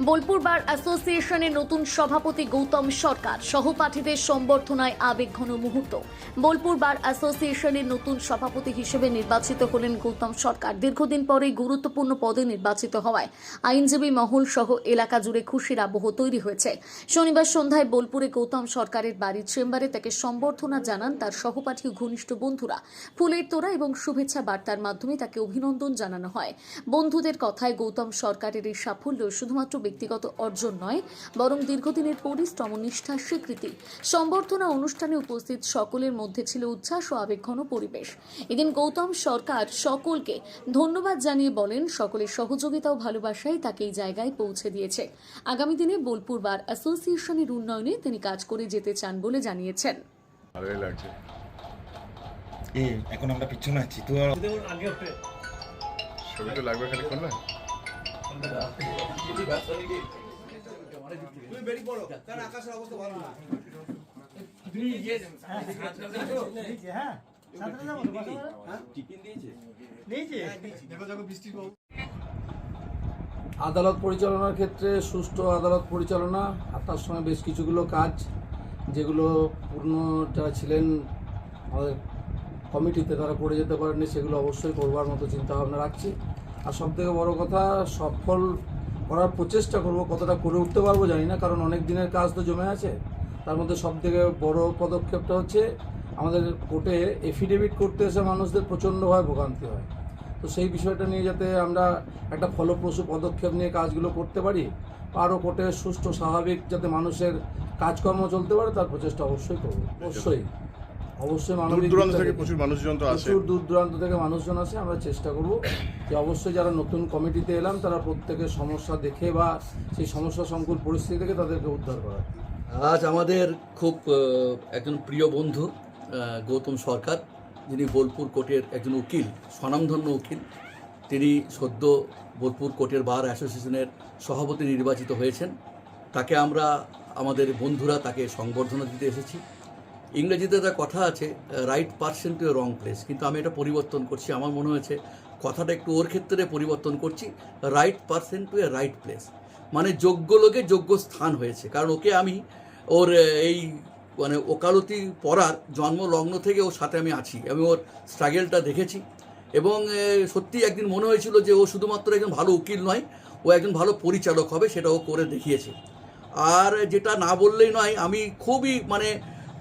বোলপুর বার অ্যাসোসিয়েশনের নতুন সভাপতি গৌতম সরকার সহপাঠীদের সম্বর্ধনায় আবেগঘন মুহূর্ত। বোলপুর বার অ্যাসোসিয়েশনের নতুন সভাপতি হিসেবে নির্বাচিত হলেন গৌতম সরকার। দীর্ঘদিন পরেই গুরুত্বপূর্ণ পদে নির্বাচিত হওয়ায় আইনজীবী মহল সহ এলাকা জুড়ে খুশির আবহ তৈরি হয়েছে। শনিবার সন্ধ্যায় বোলপুরে গৌতম সরকারের বাড়ির চেম্বারে তাকে সম্বর্ধনা জানান তার সহপাঠী ও ঘনিষ্ঠ বন্ধুরা। ফুলের তোড়া এবং শুভেচ্ছা বার্তার মাধ্যমে তাকে অভিনন্দন জানানো হয়। বন্ধুদের কথায় গৌতম সরকারের এই সাফল্য শুধুমাত্র ব্যক্তিগত অর্জন নয়, বরং দীর্ঘদিনের পরিশ্রম ও নিষ্ঠার স্বীকৃতি। সম্বর্ধনা অনুষ্ঠানে উপস্থিত সকলের মধ্যে ছিল উচ্ছ্বাস ও আবেগঘন পরিবেশ। এদিন গৌতম সরকার সকলকে ধন্যবাদ জানিয়ে বলেন, সকলের সহযোগিতা ও ভালোবাসাই তাকে এই জায়গায় পৌঁছে দিয়েছে। আগামী দিনে বোলপুর বার অ্যাসোসিয়েশনের উন্নয়নে তিনি কাজ করে যেতে চান বলে জানিয়েছেন। ভালোই লাগছে। এখন আমরা পিছনে আছি তো ছবি তো লাগবে খানিক্ষণ না। আদালত পরিচালনার ক্ষেত্রে সুষ্ঠু আদালত পরিচালনা আর তার সঙ্গে বেশ কিছুগুলো কাজ যেগুলো পূর্ণ যারা ছিলেন আমাদের কমিটিতে তারা করে যেতে পারেননি, সেগুলো অবশ্যই করবার মতো চিন্তাভাবনা রাখছি। আর সবথেকে বড় কথা, সফল করার প্রচেষ্টা করব। কতটা করে উঠতে পারবো জানি না, কারণ অনেক দিনের কাজ তো জমে আছে। তার মধ্যে সবথেকে বড় পদক্ষেপটা হচ্ছে আমাদের কোর্টে এফিডেভিট করতে এসে মানুষদের প্রচণ্ডভাবে ভোগান্তি হয়। তো সেই বিষয়টা নিয়ে যাতে আমরা একটা ফলপ্রসূ পদক্ষেপ নিয়ে কাজগুলো করতে পারি, আরও কোর্টে সুষ্ঠু স্বাভাবিক যাতে মানুষের কাজকর্ম চলতে পারে, তার প্রচেষ্টা অবশ্যই করবো। অবশ্যই মানবিক দূর দূরান্ত থেকে প্রচুর মানুষজন তো আসে, প্রচুর দূর দূরান্ত থেকে মানুষজন আসে। আমরা চেষ্টা করব যে অবশ্যই যারা নতুন কমিটিতে এলাম তারা প্রত্যেকের সমস্যা দেখে বা সেই সমস্যা সংকুল পরিস্থিতি থেকে তাদেরকে উদ্ধার করা। আজ আমাদের খুব একজন প্রিয় বন্ধু গৌতম সরকার, যিনি বোলপুর কোর্টের একজন উকিল, স্বনামধন্য উকিল, তিনি সদ্য বোলপুর কোর্টের বার অ্যাসোসিয়েশনের সভাপতি নির্বাচিত হয়েছেন। তাকে আমরা আমাদের বন্ধুরা তাকে সংবর্ধনা দিতে এসেছি। ইংরেজিতে একটা কথা আছে, right person to A wrong place, কিন্তু আমি এটা পরিবর্তন করছি। আমার মনে হয়েছে কথাটা একটু ওর ক্ষেত্রে পরিবর্তন করছি, right person to A right place, মানে যোগ্য লোকে যোগ্য স্থান হয়েছে। কারণ ওকে আমি ওর এই মানে ওকালতি পড়ার জন্ম লগ্ন থেকে ওর সাথে আমি আছি, আমি ওর স্ট্রাগেলটা দেখেছি এবং সত্যি একদিন মনে হয়েছিল যে ও শুধুমাত্র একজন ভালো উকিল নয়, ও একজন ভালো পরিচালক হবে, সেটা ও করে দেখিয়েছে। আর যেটা না বললেই নয়,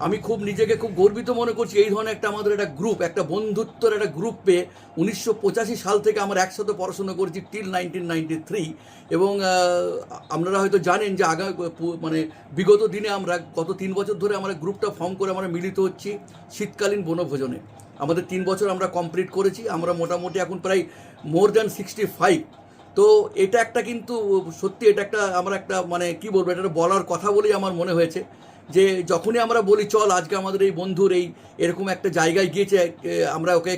আমি খুব নিজেকে খুব গর্বিত মনে করছি এই ধরনের একটা আমাদের একটা গ্রুপ, একটা বন্ধুত্বের একটা গ্রুপ পেয়ে। 1985 সাল থেকে আমরা একসাথে পড়াশোনা করেছি টিল 1993, এবং আপনারা হয়তো জানেন যে বিগত দিনে আমরা গত 3 বছর ধরে আমরা গ্রুপটা ফর্ম করে আমরা মিলিত হচ্ছি শীতকালীন বনভোজনে। আমাদের 3 বছর আমরা কমপ্লিট করেছি, আমরা মোটামুটি এখন প্রায় মোর দ্যান 65। তো এটা একটা কিন্তু সত্যি এটা একটা আমরা একটা কি বলবো, এটা বলার কথা বলেই আমার মনে হয়েছে যে যখনই আমরা বলি চল আজকে আমাদের এই বন্ধুর এরকম একটা জায়গায় গিয়েছে, আমরা ওকে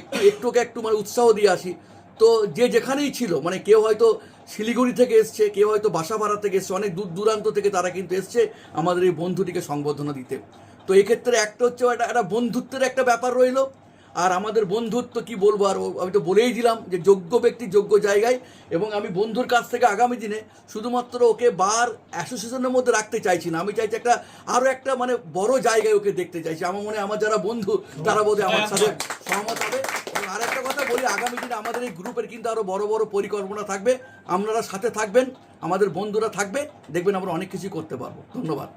একটু উৎসাহ দিয়ে আসি। তো যে যেখানেই ছিল, কেউ হয়তো শিলিগুড়ি থেকে এসছে, কেউ হয়তো বাসা ভাড়া থেকে এসছে, অনেক দূর দূরান্ত থেকে তারা কিন্তু এসছে আমাদের এই বন্ধুটিকে সংবর্ধনা দিতে। তো এক্ষেত্রে একটা হচ্ছে একটা বন্ধুত্বের একটা ব্যাপার রইল। আর আমাদের বন্ধুত্ব কি বলবো, আর আমি তো বলেই দিলাম যে যোগ্য ব্যক্তি যোগ্য জায়গায়, এবং আমি বন্ধুর কাছ থেকে আগামী দিনে শুধুমাত্র ওকে বার অ্যাসোসিয়েশনের মধ্যে রাখতে চাইছি না, আমি চাইছি আরও একটা বড় জায়গায় ওকে দেখতে চাইছি। আমার মনে হয় আমার যারা বন্ধু তারা বোধহয় আমার সাথে সহমত হবে। এবং আর একটা কথা বলি, আগামী দিনে আমাদের এই গ্রুপের কিন্তু আরও বড় বড় পরিকল্পনা থাকবে, আপনারা সাথে থাকবেন, আমাদের বন্ধুরা থাকবে, দেখবেন আমরা অনেক কিছু করতে পারবো। ধন্যবাদ।